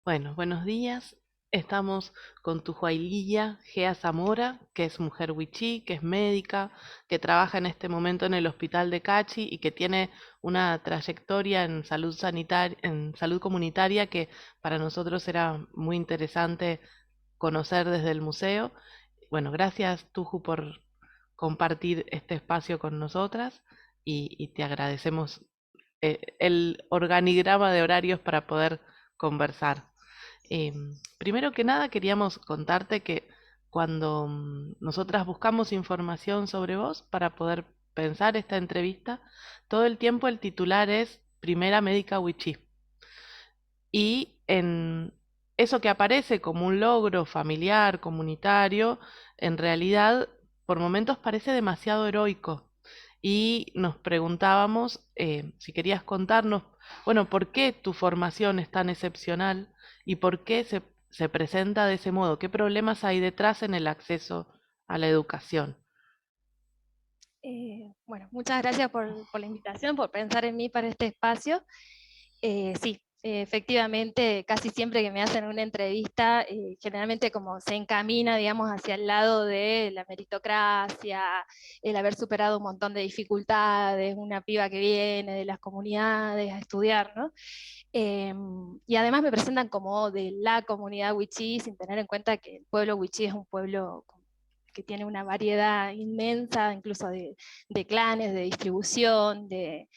Bueno, buenos días. Estamos con tu Juaililla Gea Zamora, que es mujer wichí, que es médica, que trabaja en este momento en el hospital de Cachi y que tiene una trayectoria en salud sanitaria, en salud comunitaria que para nosotros era muy interesante conocer desde el museo. Bueno, gracias Tuju por compartir este espacio con nosotras y te agradecemos el organigrama de horarios para poder conversar. Primero que nada, queríamos contarte que cuando nosotras buscamos información sobre vos para poder pensar esta entrevista, todo el tiempo el titular es Primera Médica Wichí. Y en eso que aparece como un logro familiar, comunitario, en realidad por momentos parece demasiado heroico. Y nos preguntábamos si querías contarnos, bueno, ¿por qué tu formación es tan excepcional y por qué se presenta de ese modo? ¿Qué problemas hay detrás en el acceso a la educación? Bueno, muchas gracias por la invitación, por pensar en mí para este espacio. Sí, efectivamente, casi siempre que me hacen una entrevista, generalmente como se encamina, digamos, hacia el lado de la meritocracia, el haber superado un montón de dificultades, una piba que viene de las comunidades a estudiar, ¿no? Eh, y además me presentan como de la comunidad wichí, sin tener en cuenta que el pueblo wichí es un pueblo que tiene una variedad inmensa, incluso de clanes, de distribución, de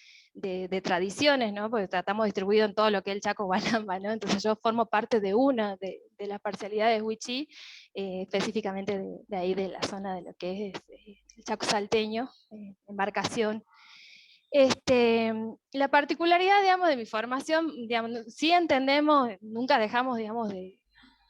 tradiciones, ¿no? Porque estamos distribuidos en todo lo que es el Chaco Gualamba, ¿no? Entonces yo formo parte de una de las parcialidades Wichí, específicamente de ahí de la zona de lo que es el Chaco salteño, embarcación. La particularidad, digamos, de mi formación, digamos, sí entendemos, nunca dejamos, digamos,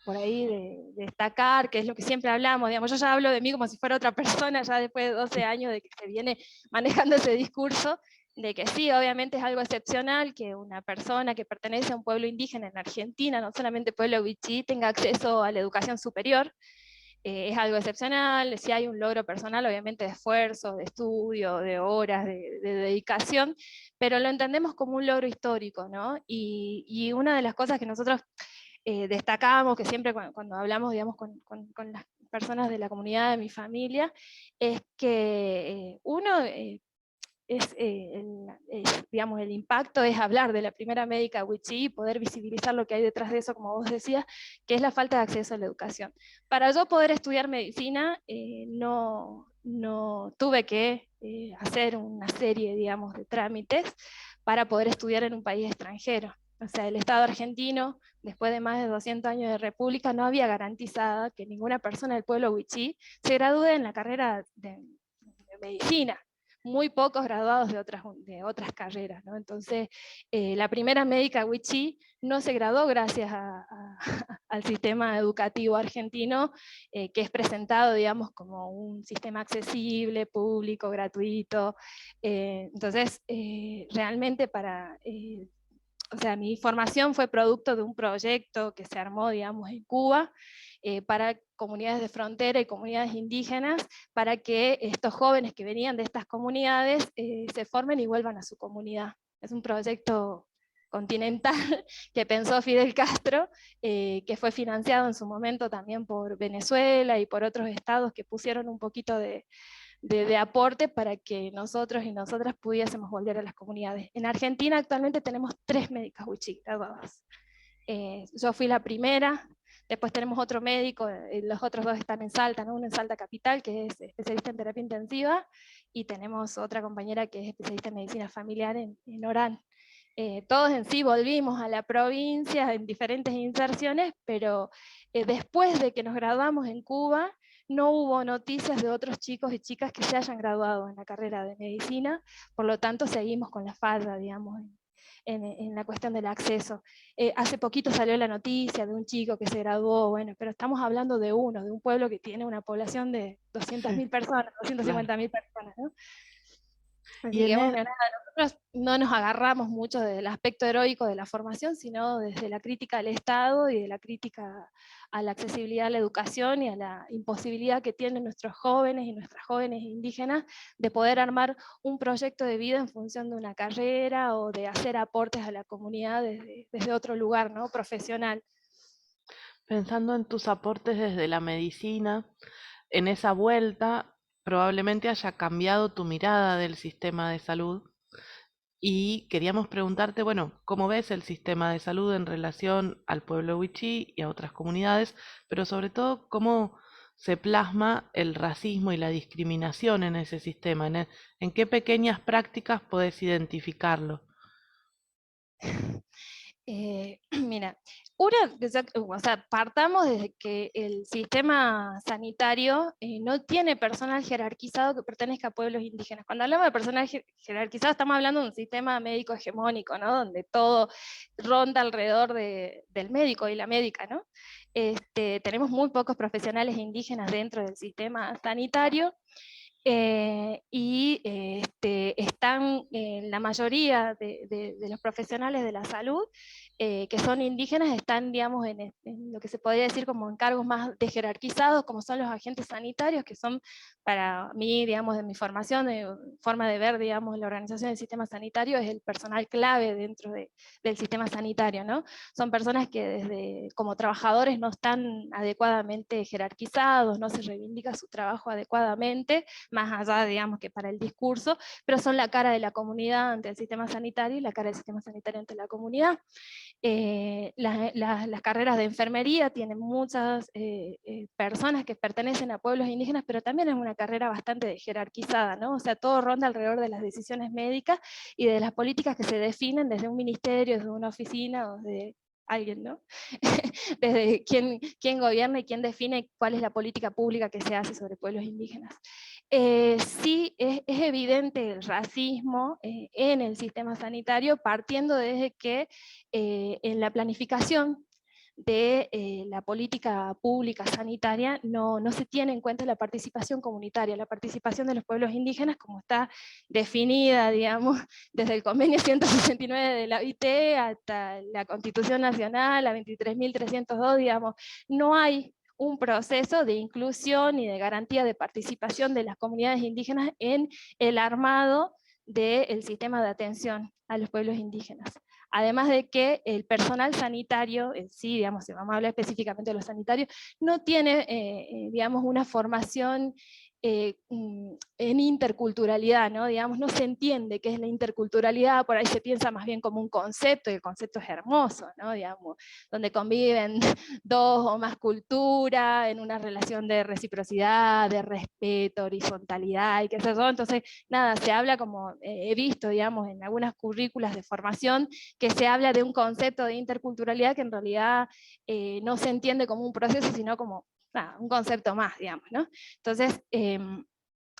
por ahí de destacar, que es lo que siempre hablamos, digamos, yo ya hablo de mí como si fuera otra persona, ya después de 12 años de que se viene manejando ese discurso, de que sí, obviamente es algo excepcional que una persona que pertenece a un pueblo indígena en Argentina, no solamente pueblo wichí, tenga acceso a la educación superior. Es algo excepcional, si hay un logro personal, obviamente de esfuerzo, de estudio, de horas, de dedicación, pero lo entendemos como un logro histórico, ¿no? Y una de las cosas que nosotros destacábamos, que siempre cuando hablamos, digamos, con las personas de la comunidad de mi familia, es que uno digamos, el impacto es hablar de la primera médica wichí y poder visibilizar lo que hay detrás de eso, como vos decías, que es la falta de acceso a la educación. Para yo poder estudiar medicina, no tuve que hacer una serie, digamos, de trámites para poder estudiar en un país extranjero. O sea, el Estado argentino, después de más de 200 años de república, no había garantizado que ninguna persona del pueblo wichí se gradúe en la carrera de medicina, muy pocos graduados de otras carreras, ¿no? Entonces, la primera médica wichí no se graduó gracias al sistema educativo argentino, que es presentado, digamos, como un sistema accesible, público, gratuito. Entonces, realmente o sea, mi formación fue producto de un proyecto que se armó, digamos, en Cuba, para comunidades de frontera y comunidades indígenas, para que estos jóvenes que venían de estas comunidades se formen y vuelvan a su comunidad. Es un proyecto continental que pensó Fidel Castro, que fue financiado en su momento también por Venezuela y por otros estados que pusieron un poquito de aporte para que nosotros y nosotras pudiésemos volver a las comunidades. En Argentina actualmente tenemos 3 médicas wichí graduadas. Yo fui la primera, después tenemos otro médico, los otros 2 están en Salta, ¿no? Uno en Salta Capital, que es especialista en terapia intensiva, y tenemos otra compañera que es especialista en medicina familiar en Orán. Todos en sí volvimos a la provincia en diferentes inserciones, pero después de que nos graduamos en Cuba, no hubo noticias de otros chicos y chicas que se hayan graduado en la carrera de medicina, por lo tanto seguimos con la falla, digamos, en la cuestión del acceso. Hace poquito salió la noticia de un chico que se graduó, bueno, pero estamos hablando de un pueblo que tiene una población de Sí, 200.000 personas, claro. 250.000 personas, ¿no? Y Así que en, bueno, nada, nosotros no nos agarramos mucho del aspecto heroico de la formación, sino desde la crítica al Estado y de la crítica a la accesibilidad a la educación y a la imposibilidad que tienen nuestros jóvenes y nuestras jóvenes indígenas de poder armar un proyecto de vida en función de una carrera o de hacer aportes a la comunidad desde otro lugar, ¿no? Profesional. Pensando en tus aportes desde la medicina, en esa vuelta probablemente haya cambiado tu mirada del sistema de salud y queríamos preguntarte, bueno, ¿cómo ves el sistema de salud en relación al pueblo wichí y a otras comunidades, pero sobre todo cómo se plasma el racismo y la discriminación en ese sistema? ¿En qué pequeñas prácticas podés identificarlo? Mira, o sea, partamos desde que el sistema sanitario no tiene personal jerarquizado que pertenezca a pueblos indígenas. Cuando hablamos de personal jerarquizado, estamos hablando de un sistema médico hegemónico, ¿no? Donde todo ronda alrededor del médico y la médica, ¿no? Tenemos muy pocos profesionales indígenas dentro del sistema sanitario. Están la mayoría de los profesionales de la salud que son indígenas, están, digamos, en lo que se podría decir como en cargos más jerarquizados, como son los agentes sanitarios, que son para mí, digamos, de mi formación, de forma de ver, digamos, la organización del sistema sanitario, es el personal clave dentro del sistema sanitario, ¿no? Son personas que desde como trabajadores no están adecuadamente jerarquizados, no se reivindica su trabajo adecuadamente, más allá, digamos, que para el discurso, pero son la cara de la comunidad ante el sistema sanitario y la cara del sistema sanitario ante la comunidad. Las carreras de enfermería tienen muchas personas que pertenecen a pueblos indígenas, pero también es una carrera bastante jerarquizada, ¿no? O sea, todo ronda alrededor de las decisiones médicas y de las políticas que se definen desde un ministerio, desde una oficina o desde alguien, ¿no? Desde quién gobierna y quién define cuál es la política pública que se hace sobre pueblos indígenas. Sí, es evidente el racismo en el sistema sanitario, partiendo desde que en la planificación de la política pública sanitaria no se tiene en cuenta la participación comunitaria, la participación de los pueblos indígenas como está definida, digamos, desde el convenio 169 de la OIT hasta la Constitución Nacional, la 23.302, digamos, no hay un proceso de inclusión y de garantía de participación de las comunidades indígenas en el armado del sistema de atención a los pueblos indígenas. Además de que el personal sanitario, en sí, digamos, si vamos a hablar específicamente de los sanitarios, no tiene, digamos, una formación en interculturalidad, ¿no? Digamos, no se entiende qué es la interculturalidad, por ahí se piensa más bien como un concepto, y el concepto es hermoso, ¿no? Digamos, donde conviven dos o más culturas en una relación de reciprocidad, de respeto, horizontalidad y qué sé yo. Entonces, nada, se habla como he visto, digamos, en algunas currículas de formación, que se habla de un concepto de interculturalidad que en realidad no se entiende como un proceso, sino como nada, un concepto más, digamos, ¿no? Entonces,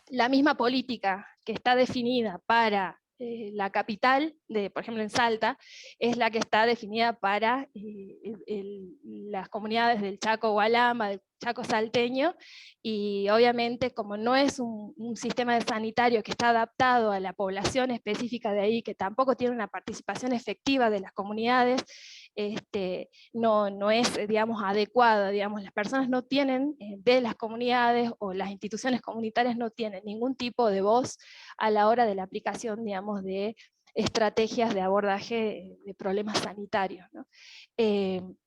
la misma política que está definida para la capital, por ejemplo en Salta, es la que está definida para las comunidades del Chaco Gualamba, del Chaco salteño, y obviamente como no es un sistema sanitario que está adaptado a la población específica de ahí, que tampoco tiene una participación efectiva de las comunidades, no es, digamos, adecuada, digamos, las personas no tienen, de las comunidades o las instituciones comunitarias no tienen ningún tipo de voz a la hora de la aplicación, digamos, de estrategias de abordaje de problemas sanitarios, ¿no?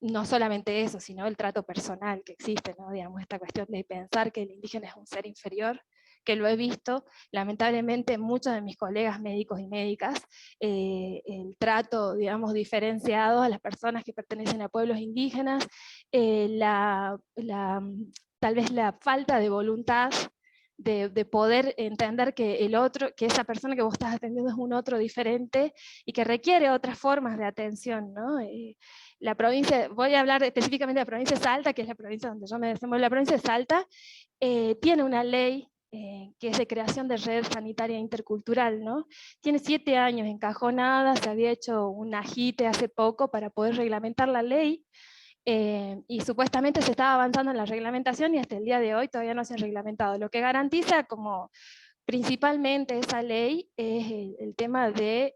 No solamente eso, sino el trato personal que existe, ¿no? Digamos, esta cuestión de pensar que el indígena es un ser inferior, que lo he visto, lamentablemente, muchos de mis colegas médicos y médicas, el trato, digamos, diferenciado a las personas que pertenecen a pueblos indígenas, tal vez la falta de voluntad de poder entender que el otro, que esa persona que vos estás atendiendo es un otro diferente y que requiere otras formas de atención, ¿no? La provincia, voy a hablar específicamente de la provincia de Salta, que es la provincia donde yo me desenvuelvo. La provincia de Salta tiene una ley que es de creación de red sanitaria intercultural, ¿no? Tiene 7 años encajonada, se había hecho un agite hace poco para poder reglamentar la ley, y supuestamente se estaba avanzando en la reglamentación y hasta el día de hoy todavía no se ha reglamentado. Lo que garantiza como principalmente esa ley es el tema de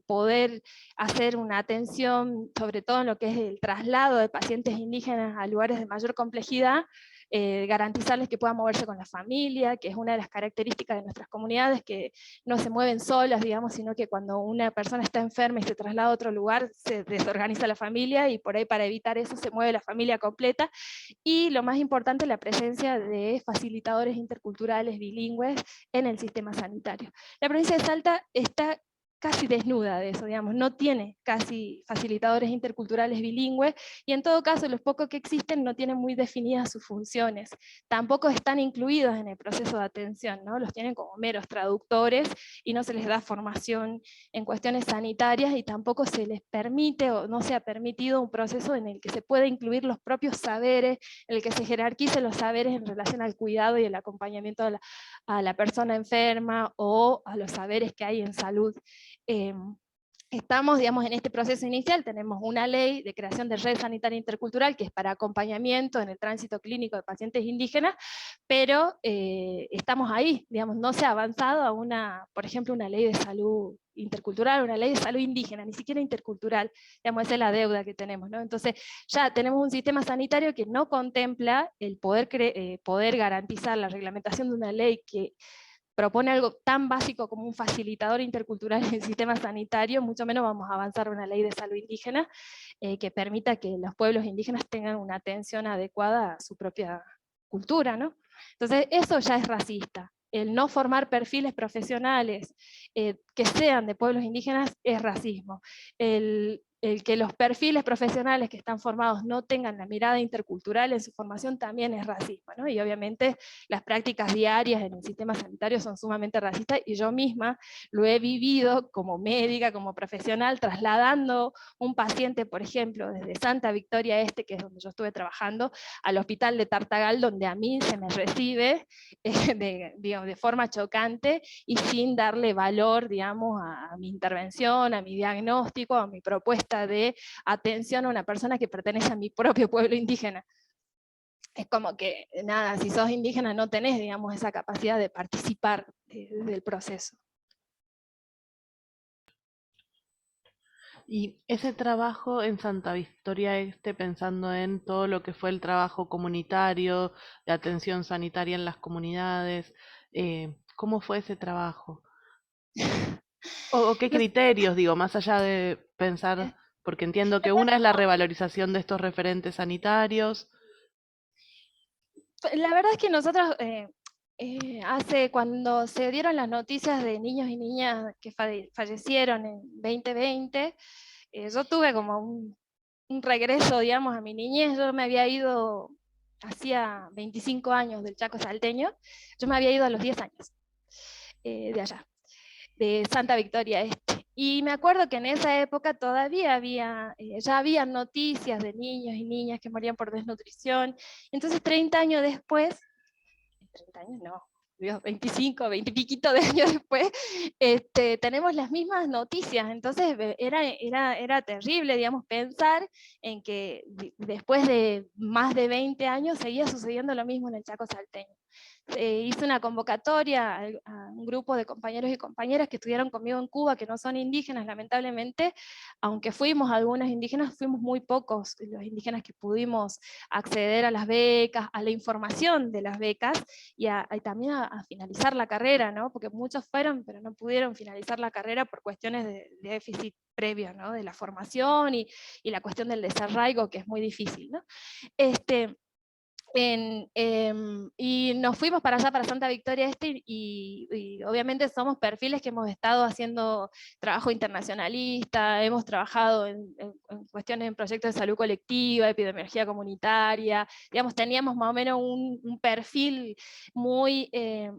poder hacer una atención, sobre todo en lo que es el traslado de pacientes indígenas a lugares de mayor complejidad, garantizarles que puedan moverse con la familia, que es una de las características de nuestras comunidades, que no se mueven solas, digamos, sino que cuando una persona está enferma y se traslada a otro lugar, se desorganiza la familia, y por ahí para evitar eso se mueve la familia completa. Y lo más importante, la presencia de facilitadores interculturales bilingües en el sistema sanitario. La provincia de Salta está casi desnuda de eso, digamos, no tiene casi facilitadores interculturales bilingües, y en todo caso los pocos que existen no tienen muy definidas sus funciones, tampoco están incluidos en el proceso de atención, ¿no? Los tienen como meros traductores y no se les da formación en cuestiones sanitarias, y tampoco se les permite o no se ha permitido un proceso en el que se pueda incluir los propios saberes, en el que se jerarquicen los saberes en relación al cuidado y el acompañamiento a la persona enferma, o a los saberes que hay en salud. Estamos, digamos, en este proceso inicial, tenemos una ley de creación de red sanitaria intercultural que es para acompañamiento en el tránsito clínico de pacientes indígenas, pero estamos ahí, digamos, no se ha avanzado a una, por ejemplo, una ley de salud intercultural, una ley de salud indígena, ni siquiera intercultural, digamos, esa es la deuda que tenemos, ¿no? Entonces ya tenemos un sistema sanitario que no contempla el poder garantizar la reglamentación de una ley que propone algo tan básico como un facilitador intercultural en el sistema sanitario, mucho menos vamos a avanzar una ley de salud indígena que permita que los pueblos indígenas tengan una atención adecuada a su propia cultura, ¿no? Entonces eso ya es racista. El no formar perfiles profesionales que sean de pueblos indígenas es racismo. El que los perfiles profesionales que están formados no tengan la mirada intercultural en su formación también es racismo, ¿no? Y obviamente las prácticas diarias en el sistema sanitario son sumamente racistas, y yo misma lo he vivido como médica, como profesional, trasladando un paciente, por ejemplo, desde Santa Victoria Este, que es donde yo estuve trabajando, al hospital de Tartagal, donde a mí se me recibe digamos, de forma chocante y sin darle valor, digamos, a mi intervención, a mi diagnóstico, a mi propuesta de atención a una persona que pertenece a mi propio pueblo indígena. Es como que, nada, si sos indígena no tenés, digamos, esa capacidad de participar del proceso. Y ese trabajo en Santa Victoria Este, pensando en todo lo que fue el trabajo comunitario, de atención sanitaria en las comunidades, ¿cómo fue ese trabajo? ¿O qué criterios, digo, más allá de pensar, porque entiendo que una es la revalorización de estos referentes sanitarios? La verdad es que nosotros, cuando se dieron las noticias de niños y niñas que fallecieron en 2020, yo tuve como un regreso, digamos, a mi niñez. Yo me había ido, hacía 25 años del Chaco salteño, yo me había ido a los 10 años de allá, de Santa Victoria Este. Y me acuerdo que en esa época todavía había, ya había noticias de niños y niñas que morían por desnutrición. Entonces 30 años después, 30 años no, Dios, 25, 20 y piquito de años después, tenemos las mismas noticias. Entonces era terrible, digamos, pensar en que después de más de 20 años seguía sucediendo lo mismo en el Chaco salteño. Hice una convocatoria a un grupo de compañeros y compañeras que estudiaron conmigo en Cuba, que no son indígenas, lamentablemente. Aunque fuimos algunas indígenas, fuimos muy pocos los indígenas que pudimos acceder a las becas, a la información de las becas, y también a finalizar la carrera, ¿no? Porque muchos fueron, pero no pudieron finalizar la carrera por cuestiones de déficit previo, ¿no? De la formación y la cuestión del desarraigo, que es muy difícil, ¿no? Y nos fuimos para allá, para Santa Victoria Este, y obviamente somos perfiles que hemos estado haciendo trabajo internacionalista, hemos trabajado en cuestiones, en proyectos de salud colectiva, epidemiología comunitaria, digamos, teníamos más o menos un perfil muy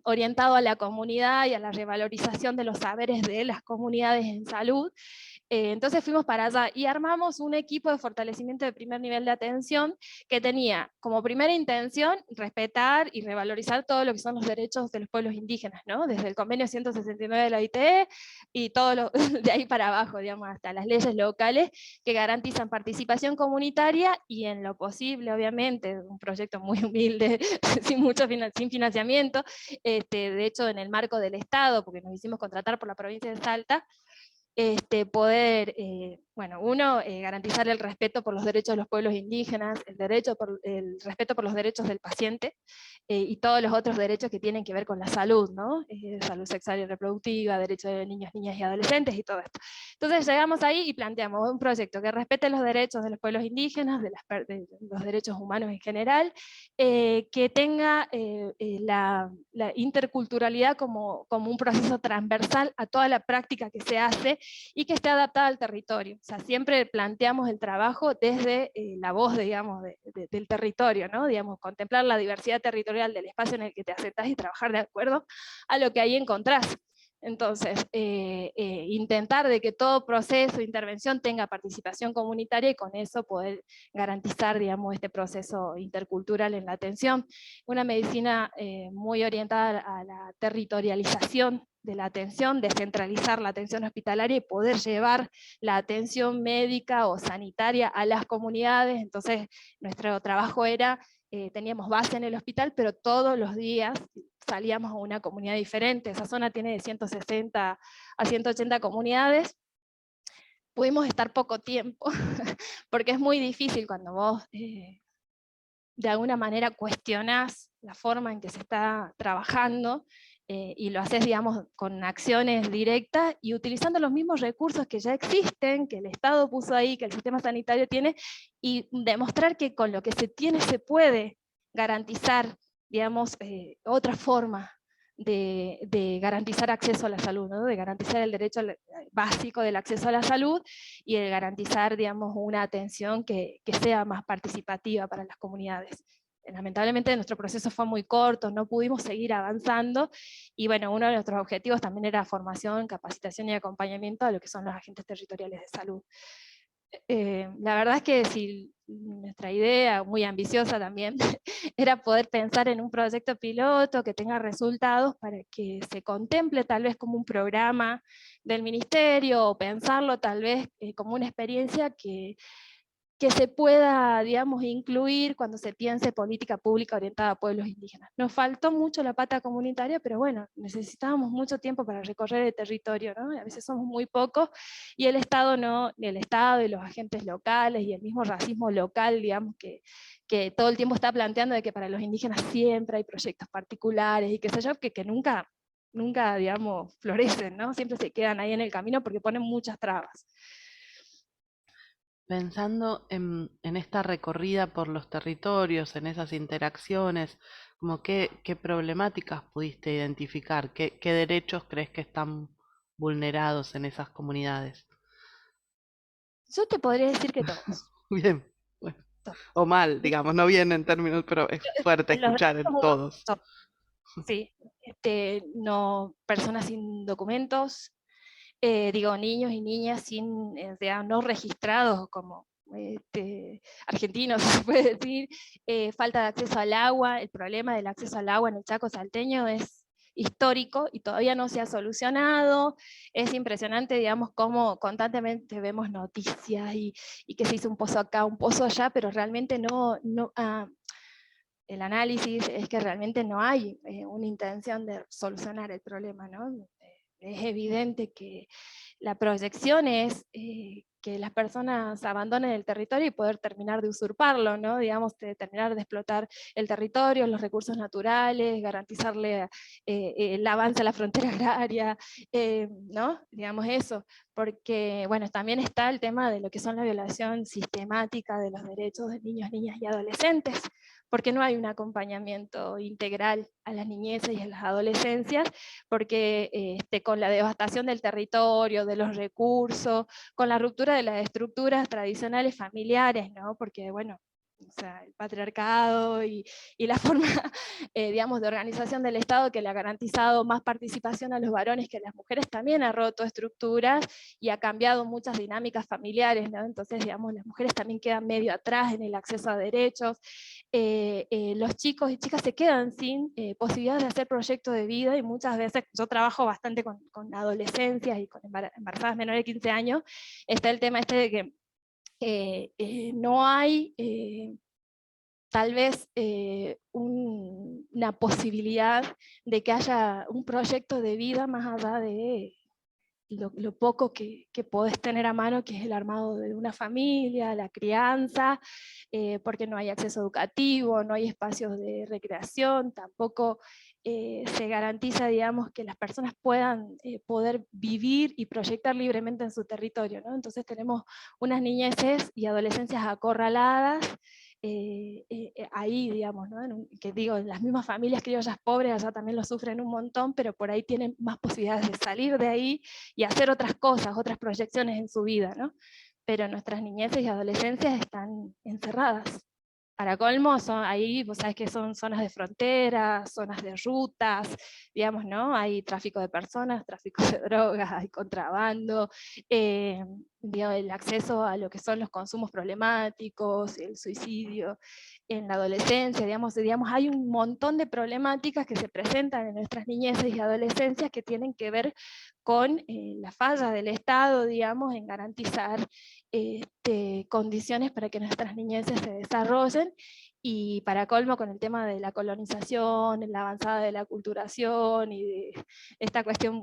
orientado a la comunidad y a la revalorización de los saberes de las comunidades en salud. Entonces fuimos para allá y armamos un equipo de fortalecimiento de primer nivel de atención que tenía como primera intención respetar y revalorizar todo lo que son los derechos de los pueblos indígenas, ¿no? Desde el convenio 169 de la OIT y todo lo de ahí para abajo, digamos, hasta las leyes locales que garantizan participación comunitaria y, en lo posible, obviamente, un proyecto muy humilde, sin financiamiento, de hecho en el marco del Estado, porque nos hicimos contratar por la provincia de Salta, poder bueno, uno, garantizar el respeto por los derechos de los pueblos indígenas, el respeto por los derechos del paciente, y todos los otros derechos que tienen que ver con la salud, ¿no? Salud sexual y reproductiva, derechos de niños, niñas y adolescentes y todo esto. Entonces llegamos ahí y planteamos un proyecto que respete los derechos de los pueblos indígenas, de los derechos humanos en general, que tenga la interculturalidad como un proceso transversal a toda la práctica que se hace y que esté adaptada al territorio. O sea, siempre planteamos el trabajo desde la voz, digamos, del territorio, ¿no? Digamos, contemplar la diversidad territorial del espacio en el que te asentas y trabajar de acuerdo a lo que ahí encontrás. Entonces, intentar de que todo proceso de intervención tenga participación comunitaria y con eso poder garantizar, digamos, este proceso intercultural en la atención. Una medicina muy orientada a la territorialización de la atención, descentralizar la atención hospitalaria y poder llevar la atención médica o sanitaria a las comunidades. Entonces, nuestro trabajo era, teníamos base en el hospital, pero todos los días salíamos a una comunidad diferente. Esa zona tiene de 160 a 180 comunidades. Pudimos estar poco tiempo, porque es muy difícil cuando vos de alguna manera cuestionás la forma en que se está trabajando, y lo haces, digamos, con acciones directas y utilizando los mismos recursos que ya existen, que el Estado puso ahí, que el sistema sanitario tiene, y demostrar que con lo que se tiene se garantizar, digamos, otra forma de garantizar acceso a la salud, ¿no? De garantizar el derecho básico del acceso a la salud y de garantizar, digamos, una atención que sea más participativa para las comunidades. Lamentablemente nuestro proceso fue muy corto, no pudimos seguir avanzando, y bueno, uno de nuestros objetivos también era formación, capacitación y acompañamiento a lo que son los agentes territoriales de salud. La verdad es que si nuestra idea, muy ambiciosa también, era poder pensar en un proyecto piloto que tenga resultados para que se contemple tal vez como un programa del ministerio, o pensarlo tal vez como una experiencia que se pueda, digamos, incluir cuando se piense política pública orientada a pueblos indígenas. Nos faltó mucho la pata comunitaria, pero bueno, necesitábamos mucho tiempo para recorrer el territorio, ¿no? A veces somos muy pocos, y el Estado no, el Estado y los agentes locales y el mismo racismo local, digamos, que todo el tiempo está planteando de que para los indígenas siempre hay proyectos particulares y qué sé yo, que nunca, digamos, florecen, ¿no? Siempre se quedan ahí en el camino porque ponen muchas trabas. Pensando en esta recorrida por los territorios, en esas interacciones, como qué problemáticas pudiste identificar, qué derechos crees que están vulnerados en esas comunidades. Yo te podría decir que todos. Bien, bueno, Todos. o mal, digamos, no bien en términos, pero es fuerte Los derechos escuchar en humanos, todos. todos, sí. No, personas sin documentos, digo, niños y niñas sin, no registrados como argentinos, se puede decir, falta de acceso al agua. El problema del acceso al agua en el Chaco salteño es histórico y todavía no se ha solucionado. Es impresionante, digamos, cómo constantemente vemos noticias y que se hizo un pozo acá, un pozo allá, pero realmente el análisis es que realmente no hay una intención de solucionar el problema, ¿no? Es evidente que la proyección es que las personas abandonen el territorio y poder terminar de usurparlo, ¿no? Digamos, de terminar de explotar el territorio, los recursos naturales, garantizarle el avance a la frontera agraria, ¿no? Digamos eso, porque, bueno, también está el tema de lo que son la violación sistemática de los derechos de niños, niñas y adolescentes, porque no hay un acompañamiento integral a las niñeces y a las adolescencias, porque con la devastación del territorio, de los recursos, con la ruptura de las estructuras tradicionales familiares, ¿no? Porque, bueno, o sea, el patriarcado y la forma, digamos, de organización del Estado que le ha garantizado más participación a los varones que a las mujeres, también ha roto estructuras y ha cambiado muchas dinámicas familiares, ¿no? Entonces, digamos, las mujeres también quedan medio atrás en el acceso a derechos. Los chicos y chicas se quedan sin posibilidades de hacer proyectos de vida, y muchas veces, yo trabajo bastante con adolescencias y con embarazadas menores de 15 años, está el tema este de que no hay tal vez una posibilidad de que haya un proyecto de vida más allá lo poco que podés tener a mano, que es el armado de una familia, la crianza, porque no hay acceso educativo, no hay espacios de recreación, tampoco se garantiza, digamos, que las personas puedan poder vivir y proyectar libremente en su territorio, ¿no? Entonces tenemos unas niñeces y adolescencias acorraladas, ahí, digamos, ¿no? Que digo, las mismas familias criollas pobres allá también lo sufren un montón, pero por ahí tienen más posibilidades de salir de ahí y hacer otras cosas, otras proyecciones en su vida, ¿no? Pero nuestras niñeces y adolescencias están encerradas. Para colmo, ahí vos sabés que son zonas de frontera, zonas de rutas, digamos, ¿no? Hay tráfico de personas, tráfico de drogas, hay contrabando, digamos, el acceso a lo que son los consumos problemáticos, el suicidio en la adolescencia, digamos, hay un montón de problemáticas que se presentan en nuestras niñeces y adolescencias que tienen que ver con la falla del Estado, digamos, en garantizar condiciones para que nuestras niñeces se desarrollen, y para colmo con el tema de la colonización, la avanzada de la culturación y de esta cuestión,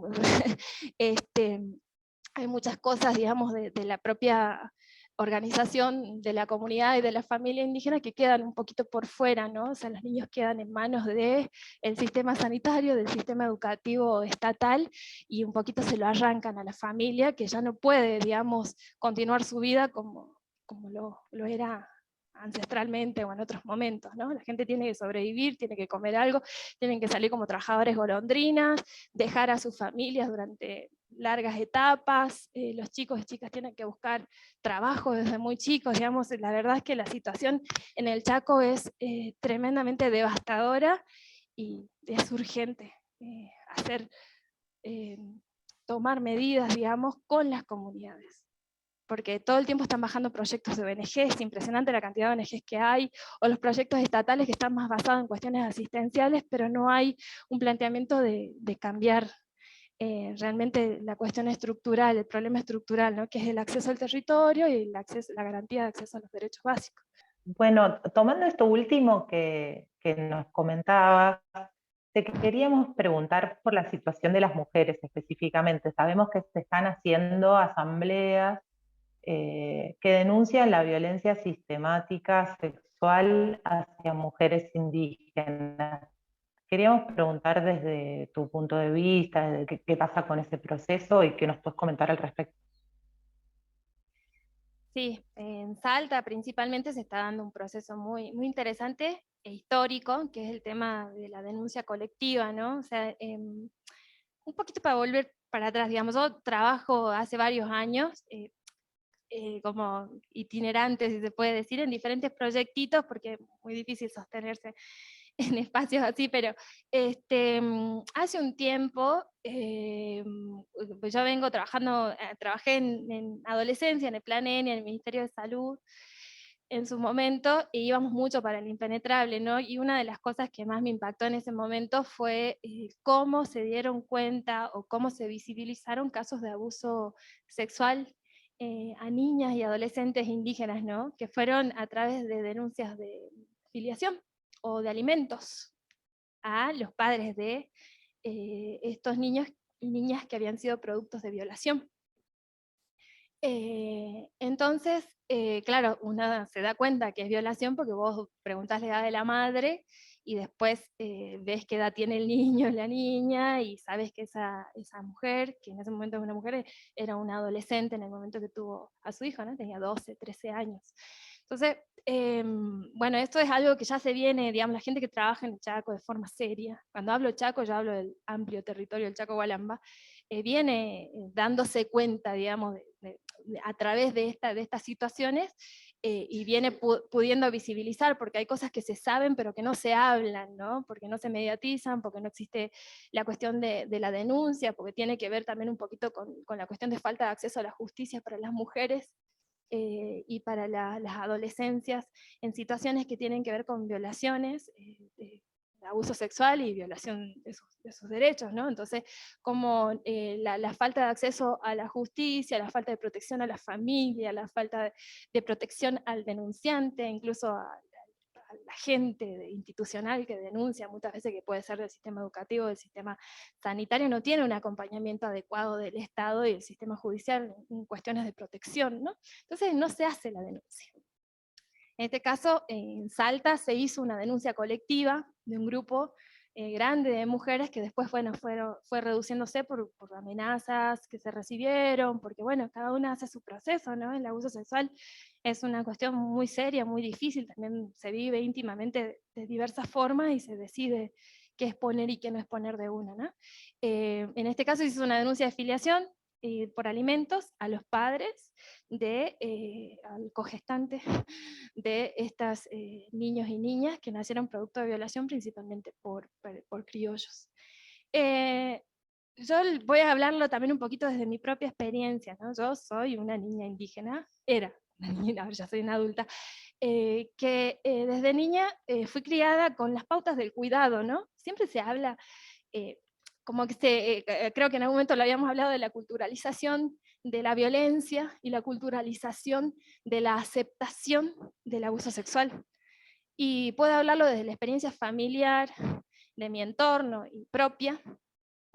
hay muchas cosas, digamos, de la propia organización de la comunidad y de la familia indígena que quedan un poquito por fuera, ¿no? O sea, los niños quedan en manos del sistema sanitario, del sistema educativo estatal, y un poquito se lo arrancan a la familia, que ya no puede, digamos, continuar su vida como lo era ancestralmente o en otros momentos, ¿no? La gente tiene que sobrevivir, tiene que comer algo, tienen que salir como trabajadores golondrinas, dejar a sus familias durante largas etapas, los chicos y chicas tienen que buscar trabajo desde muy chicos, digamos, la verdad es que la situación en el Chaco es tremendamente devastadora, y es urgente hacer, eh, tomar medidas, digamos, con las comunidades, porque todo el tiempo están bajando proyectos de ONG, es impresionante la cantidad de ONGs que hay, o los proyectos estatales que están más basados en cuestiones asistenciales, pero no hay un planteamiento de cambiar realmente la cuestión estructural, el problema estructural, ¿no? Que es el acceso al territorio y la garantía de acceso a los derechos básicos. Bueno, tomando esto último que nos comentabas, te queríamos preguntar por la situación de las mujeres específicamente. Sabemos que se están haciendo asambleas que denuncian la violencia sistemática sexual hacia mujeres indígenas. Queríamos preguntar desde tu punto de vista, desde qué pasa con ese proceso y qué nos puedes comentar al respecto. Sí, en Salta principalmente se está dando un proceso muy, muy interesante e histórico, que es el tema de la denuncia colectiva, ¿no? O sea, un poquito para volver para atrás, digamos, yo trabajo hace varios años como itinerante, si se puede decir, en diferentes proyectitos, porque es muy difícil sostenerse en espacios así, pero hace un tiempo pues yo vengo trabajando, trabajé en adolescencia, en el Plan N, en el Ministerio de Salud, en su momento, e íbamos mucho para el impenetrable, ¿no? Y una de las cosas que más me impactó en ese momento fue cómo se dieron cuenta o cómo se visibilizaron casos de abuso sexual a niñas y adolescentes indígenas, ¿no? Que fueron a través de denuncias de filiación o de alimentos a los padres de estos niños y niñas que habían sido productos de violación. Entonces, claro, una se da cuenta que es violación porque vos preguntás la edad de la madre y después ves qué edad tiene el niño o la niña, y sabes que esa mujer, que en ese momento es una mujer, era una adolescente en el momento que tuvo a su hijo, ¿no? Tenía 12, 13 años. Entonces, bueno, esto es algo que ya se viene, digamos, la gente que trabaja en el Chaco de forma seria. Cuando hablo Chaco, yo hablo del amplio territorio del Chaco-Gualamba, viene dándose cuenta, digamos, a través de estas situaciones, y viene pudiendo visibilizar, porque hay cosas que se saben pero que no se hablan, ¿no? Porque no se mediatizan, porque no existe la cuestión de la denuncia, porque tiene que ver también un poquito con la cuestión de falta de acceso a la justicia para las mujeres y para las adolescencias en situaciones que tienen que ver con violaciones, de abuso sexual y violación de sus derechos, ¿no? Entonces, como la falta de acceso a la justicia, la falta de protección a la familia, la falta de protección al denunciante, incluso a la gente institucional que denuncia muchas veces, que puede ser del sistema educativo, del sistema sanitario, no tiene un acompañamiento adecuado del Estado y del sistema judicial en cuestiones de protección, ¿no? Entonces no se hace la denuncia. En este caso, en Salta se hizo una denuncia colectiva de un grupo grande de mujeres que después, bueno, fue reduciéndose por amenazas que se recibieron, porque, bueno, cada una hace su proceso, ¿no? El abuso sexual es una cuestión muy seria, muy difícil, también se vive íntimamente de diversas formas y se decide qué es poner y qué no es poner de una, ¿no? En este caso se hizo una denuncia de filiación por alimentos a los padres al cogestante de estas niños y niñas que nacieron producto de violación, principalmente por criollos. Yo voy a hablarlo también un poquito desde mi propia experiencia, ¿no? Yo soy una niña indígena, era una niña, ahora ya soy una adulta, que desde niña fui criada con las pautas del cuidado, ¿no? Siempre se habla, como que creo que en algún momento lo habíamos hablado, de la culturalización de la violencia y la culturalización de la aceptación del abuso sexual. Y puedo hablarlo desde la experiencia familiar, de mi entorno y propia,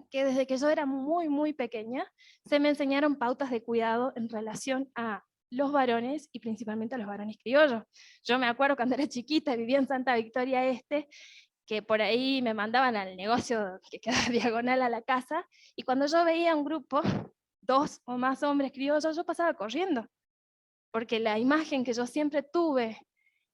que desde que yo era muy, muy pequeña, se me enseñaron pautas de cuidado en relación a los varones y principalmente a los varones criollos. Yo me acuerdo cuando era chiquita, vivía en Santa Victoria Este, que por ahí me mandaban al negocio que queda diagonal a la casa, y cuando yo veía un grupo, 2 o más hombres criollos, yo pasaba corriendo, porque la imagen que yo siempre tuve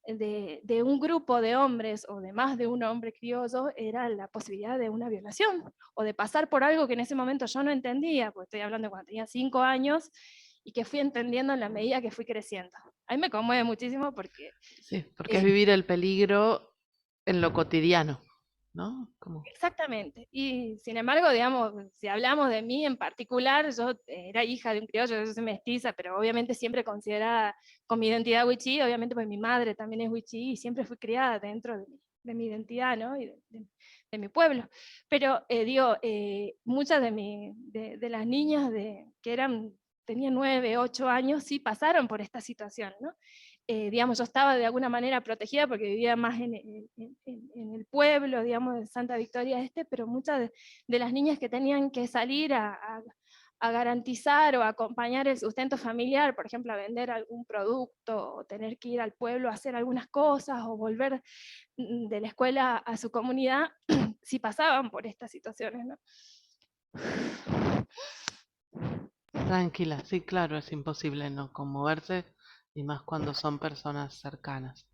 de un grupo de hombres o de más de un hombre criollo era la posibilidad de una violación, o de pasar por algo que en ese momento yo no entendía, porque estoy hablando de cuando tenía 5 años, y que fui entendiendo en la medida que fui creciendo. A mí me conmueve muchísimo porque... Sí, porque es vivir el peligro en lo cotidiano, ¿no? Como... Exactamente. Y sin embargo, digamos, si hablamos de mí en particular, yo era hija de un criollo, yo soy mestiza, pero obviamente siempre considerada con mi identidad wichí, obviamente pues mi madre también es wichí y siempre fui criada dentro de mi identidad, ¿no? Y de mi pueblo. Pero digo, muchas de las niñas que tenían 9, 8 años, sí pasaron por esta situación, ¿no? Digamos, yo estaba de alguna manera protegida porque vivía más en el pueblo, digamos, de Santa Victoria Este, pero muchas de las niñas que tenían que salir a garantizar o acompañar el sustento familiar, por ejemplo, a vender algún producto, o tener que ir al pueblo a hacer algunas cosas, o volver de la escuela a su comunidad, sí pasaban por estas situaciones, ¿no? Tranquila, sí, claro, es imposible no conmoverse, y más cuando son personas cercanas.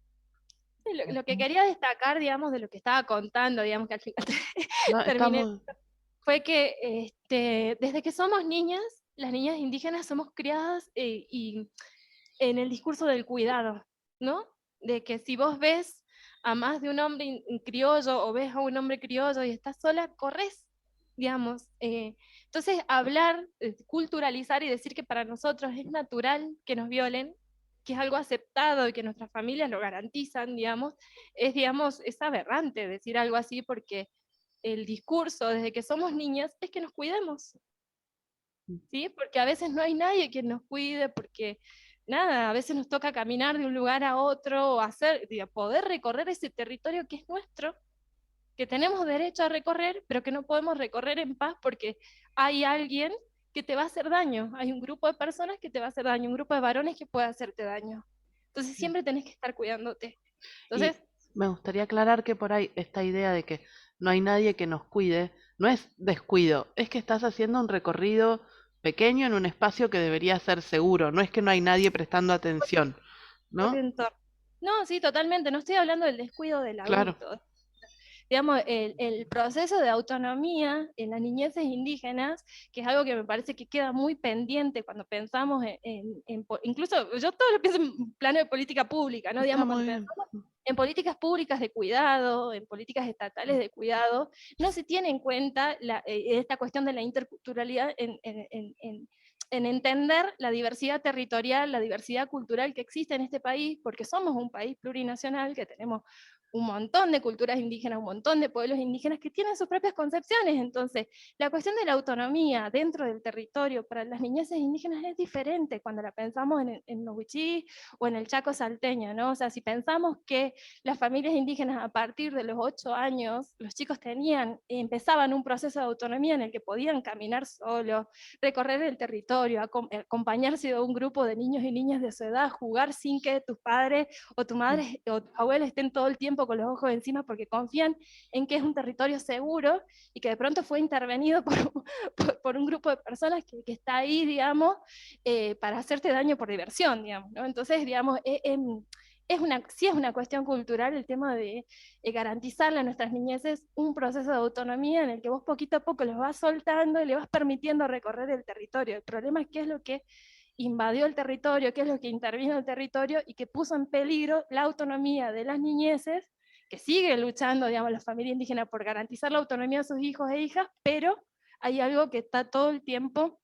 Lo que quería destacar, digamos, de lo que estaba contando, digamos, que al final No, terminé, estamos... fue que desde que somos niñas, las niñas indígenas somos criadas y en el discurso del cuidado, ¿no? De que si vos ves a más de un hombre criollo, o ves a un hombre criollo y estás sola, corres, digamos. Entonces, hablar, culturalizar y decir que para nosotros es natural que nos violen, que es algo aceptado y que nuestras familias lo garantizan, digamos, es aberrante decir algo así, porque el discurso desde que somos niñas es que nos cuidemos, ¿sí? Porque a veces no hay nadie que nos cuide, porque nada, a veces nos toca caminar de un lugar a otro, o poder recorrer ese territorio que es nuestro, que tenemos derecho a recorrer, pero que no podemos recorrer en paz porque hay alguien que te va a hacer daño, hay un grupo de personas que te va a hacer daño, un grupo de varones que puede hacerte daño. Entonces siempre tenés que estar cuidándote. Y Entonces, me gustaría aclarar que por ahí esta idea de que no hay nadie que nos cuide, no es descuido, es que estás haciendo un recorrido pequeño en un espacio que debería ser seguro, no es que no hay nadie prestando atención, por ¿no? el entorno. No, sí, totalmente, no estoy hablando del descuido del Claro. adulto. Digamos, el proceso de autonomía en las niñeces indígenas, que es algo que me parece que queda muy pendiente cuando pensamos incluso yo todo lo pienso en plano de política pública, ¿no? Está Digamos, muy cuando bien. pensamos en políticas públicas de cuidado, en políticas estatales de cuidado, no se tiene en cuenta esta cuestión de la interculturalidad en entender la diversidad territorial, la diversidad cultural que existe en este país, porque somos un país plurinacional, que tenemos un montón de culturas indígenas, un montón de pueblos indígenas que tienen sus propias concepciones. Entonces, la cuestión de la autonomía dentro del territorio para las niñeces indígenas es diferente cuando la pensamos en los Wichí o en el Chaco salteño, ¿no? O sea, si pensamos que las familias indígenas a partir de los 8 años, los chicos empezaban un proceso de autonomía en el que podían caminar solos, recorrer el territorio, acompañarse de un grupo de niños y niñas de su edad, jugar sin que tus padres o tu madre o tus abuelos estén todo el tiempo con los ojos encima porque confían en que es un territorio seguro y que de pronto fue intervenido por un grupo de personas que está ahí, digamos, para hacerte daño por diversión, digamos, ¿no? Entonces, digamos, sí es una cuestión cultural el tema de garantizarle a nuestras niñeces un proceso de autonomía en el que vos poquito a poco los vas soltando y le vas permitiendo recorrer el territorio. El problema es qué es lo que invadió el territorio, qué es lo que intervino el territorio y que puso en peligro la autonomía de las niñeces, que sigue luchando, digamos, la familia indígena por garantizar la autonomía de sus hijos e hijas, pero hay algo que está todo el tiempo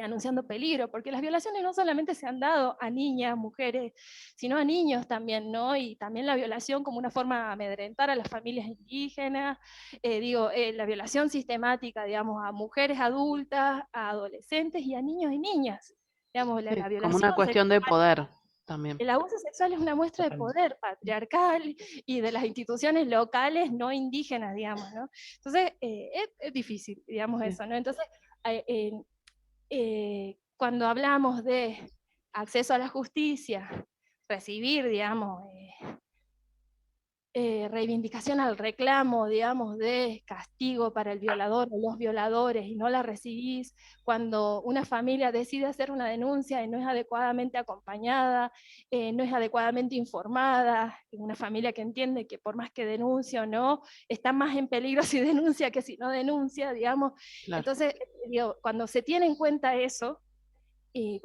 anunciando peligro, porque las violaciones no solamente se han dado a niñas, mujeres, sino a niños también, ¿no? Y también la violación como una forma de amedrentar a las familias indígenas, la violación sistemática, digamos, a mujeres adultas, a adolescentes y a niños y niñas. Digamos, Sí, la como violación una cuestión de poder también. el abuso sexual es una muestra de Totalmente. poder patriarcal y de las instituciones locales no indígenas, digamos, ¿no? Entonces, es difícil, digamos, Sí. eso, ¿no? Entonces, cuando hablamos de acceso a la justicia, recibir, digamos, reivindicación al reclamo, digamos, de castigo para el violador o los violadores y no la recibís, cuando una familia decide hacer una denuncia y no es adecuadamente acompañada, no es adecuadamente informada, una familia que entiende que por más que denuncie o no, está más en peligro si denuncia que si no denuncia, digamos. Claro. Entonces, digo, cuando se tiene en cuenta eso, y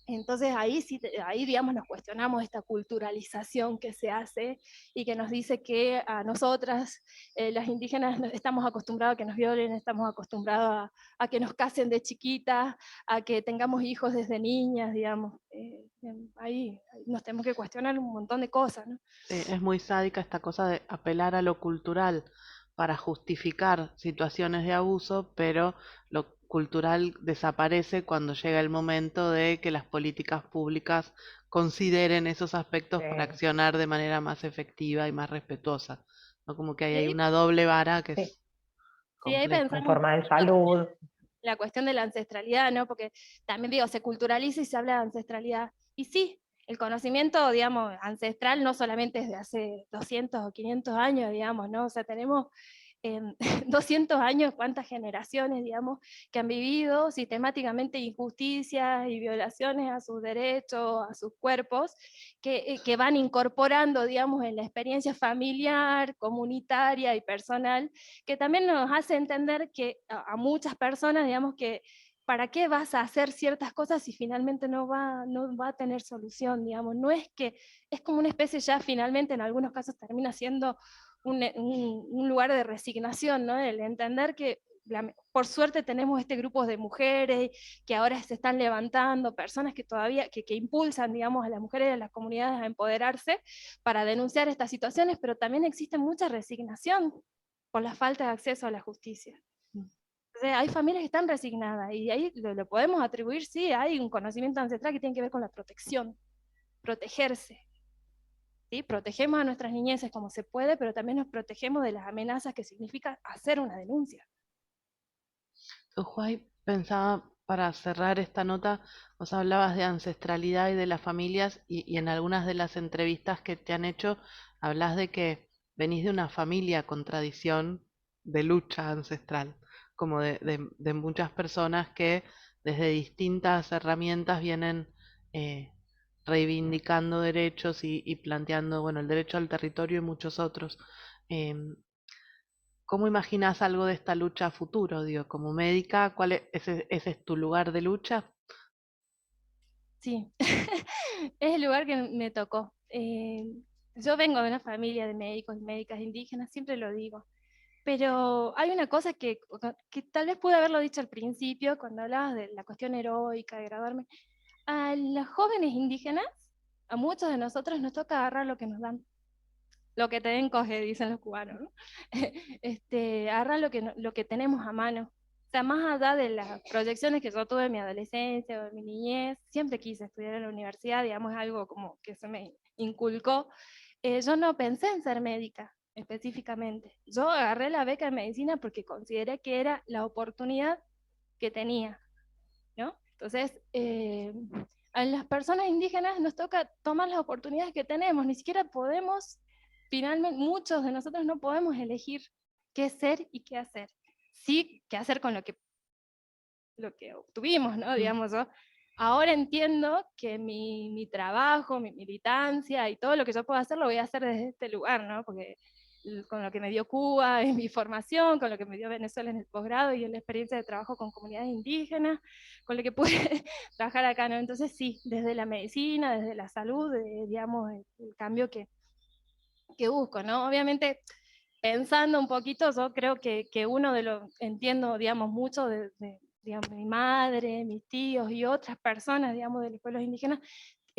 entonces ahí sí, ahí digamos nos cuestionamos esta culturalización que se hace y que nos dice que a nosotras, las indígenas, estamos acostumbrados a que nos violen, estamos acostumbrados a que nos casen de chiquitas, a que tengamos hijos desde niñas, digamos. Ahí nos tenemos que cuestionar un montón de cosas, ¿no? Sí, es muy sádica esta cosa de apelar a lo cultural para justificar situaciones de abuso, pero lo cultural desaparece cuando llega el momento de que las políticas públicas consideren esos aspectos para Sí, accionar de manera más efectiva y más respetuosa, ¿no? Como que ahí Y hay ahí, una doble vara que sí. es y ahí compleja. pensamos Informal salud. la cuestión de la ancestralidad, ¿no? Porque también digo, se culturaliza y se habla de ancestralidad. Y sí, el conocimiento, digamos, ancestral no solamente es de hace 200 o 500 años, digamos, ¿no? O sea, tenemos en 200 años cuántas generaciones, digamos, que han vivido sistemáticamente injusticias y violaciones a sus derechos, a sus cuerpos, que van incorporando, digamos, en la experiencia familiar, comunitaria y personal, que también nos hace entender que a muchas personas, digamos, que ¿para qué vas a hacer ciertas cosas si finalmente no va a tener solución? Digamos, no es que es como una especie ya finalmente en algunos casos termina siendo un lugar de resignación, ¿no? El entender que por suerte tenemos este grupo de mujeres que ahora se están levantando, personas que todavía, que impulsan, digamos, a las mujeres y a las comunidades a empoderarse para denunciar estas situaciones, pero también existe mucha resignación por la falta de acceso a la justicia. Entonces, hay familias que están resignadas y ahí lo podemos atribuir, sí, hay un conocimiento ancestral que tiene que ver con la protección, protegerse. ¿Sí? Protegemos a nuestras niñeces como se puede, pero también nos protegemos de las amenazas que significa hacer una denuncia. Juay, pensaba para cerrar esta nota, vos hablabas de ancestralidad y de las familias y en algunas de las entrevistas que te han hecho hablas de que venís de una familia con tradición de lucha ancestral, como de muchas personas que desde distintas herramientas vienen eh, reivindicando derechos y planteando, bueno, el derecho al territorio y muchos otros. Em, ¿Cómo imaginas algo de esta lucha a futuro? Digo, como médica, ¿cuál ese es tu lugar de lucha? Sí, es el lugar que me tocó. Yo vengo de una familia de médicos y médicas indígenas, siempre lo digo. Pero hay una cosa que tal vez pude haberlo dicho al principio, cuando hablabas de la cuestión heroica, de graduarme. A las jóvenes indígenas, a muchos de nosotros nos toca agarrar lo que nos dan. lo que te den coge, dicen los cubanos, ¿no? Agarrar lo que tenemos a mano. O sea, más allá de las proyecciones que yo tuve en mi adolescencia o en mi niñez, siempre quise estudiar en la universidad, digamos, algo como que se me inculcó. Yo no pensé en ser médica específicamente. Yo agarré la beca en medicina porque consideré que era la oportunidad que tenía, ¿no? Entonces, a las personas indígenas nos toca tomar las oportunidades que tenemos, ni siquiera podemos, finalmente, muchos de nosotros no podemos elegir qué ser y qué hacer. Sí, qué hacer con lo que obtuvimos, ¿no? Digamos, yo ahora entiendo que mi trabajo, mi militancia y todo lo que yo puedo hacer lo voy a hacer desde este lugar, ¿no? Porque con lo que me dio Cuba en mi formación, con lo que me dio Venezuela en el posgrado y en la experiencia de trabajo con comunidades indígenas, con lo que pude trabajar acá, ¿no? Entonces sí, desde la medicina, desde la salud, digamos, el cambio que busco, ¿no? Obviamente, pensando un poquito, yo creo que uno de los, entiendo, digamos, mucho digamos, mi madre, mis tíos y otras personas, digamos, de los pueblos indígenas,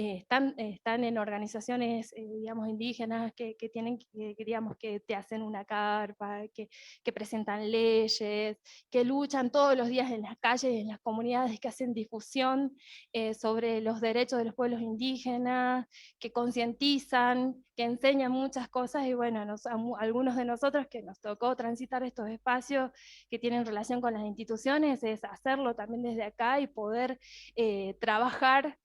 están en organizaciones, digamos, indígenas que tienen, digamos, que te hacen una carpa, que presentan leyes, que luchan todos los días en las calles, en las comunidades, que hacen difusión sobre los derechos de los pueblos indígenas, que concientizan, que enseñan muchas cosas, y bueno, algunos de nosotros que nos tocó transitar estos espacios que tienen relación con las instituciones, es hacerlo también desde acá y poder trabajar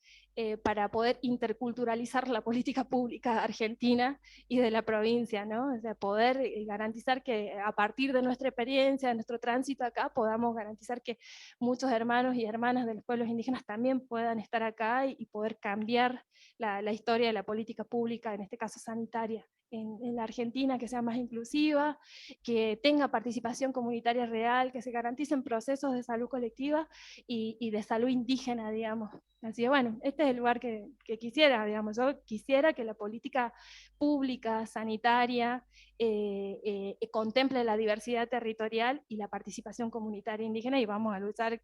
para poder interculturalizar la política pública argentina y de la provincia, ¿no? O sea, poder garantizar que a partir de nuestra experiencia, de nuestro tránsito acá, podamos garantizar que muchos hermanos y hermanas de los pueblos indígenas también puedan estar acá y poder cambiar la historia de la política pública, en este caso sanitaria, en la Argentina, que sea más inclusiva, que tenga participación comunitaria real, que se garanticen procesos de salud colectiva y de salud indígena, digamos. Así que bueno, este es el lugar que quisiera, digamos. Yo quisiera que la política pública, sanitaria, contemple la diversidad territorial y la participación comunitaria indígena, y vamos a luchar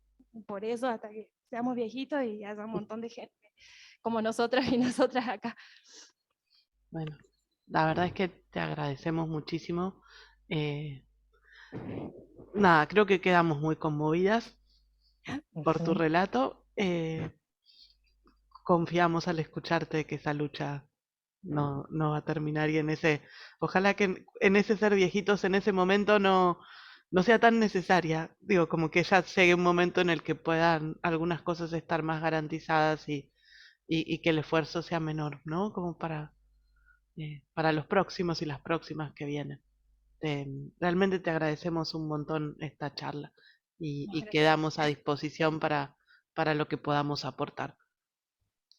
por eso hasta que seamos viejitos y haya un montón de gente como nosotras y nosotras acá. Bueno, la verdad es que te agradecemos muchísimo. Eh, Nada, creo que quedamos muy conmovidas por tu Ujú. relato. Confiamos al escucharte que esa lucha no va a terminar y ojalá que en ese ser viejitos en ese momento no sea tan necesaria. Digo, como que ya llegue un momento en el que puedan algunas cosas estar más garantizadas y que el esfuerzo sea menor, ¿no? Como para los próximos y las próximas que vienen. Realmente te agradecemos un montón esta charla y quedamos a disposición para lo que podamos aportar.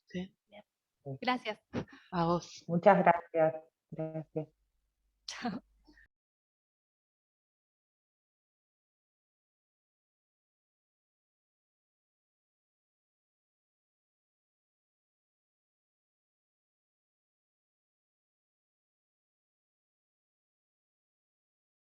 ¿Sí? Gracias. A vos. Muchas gracias. Gracias. Chao.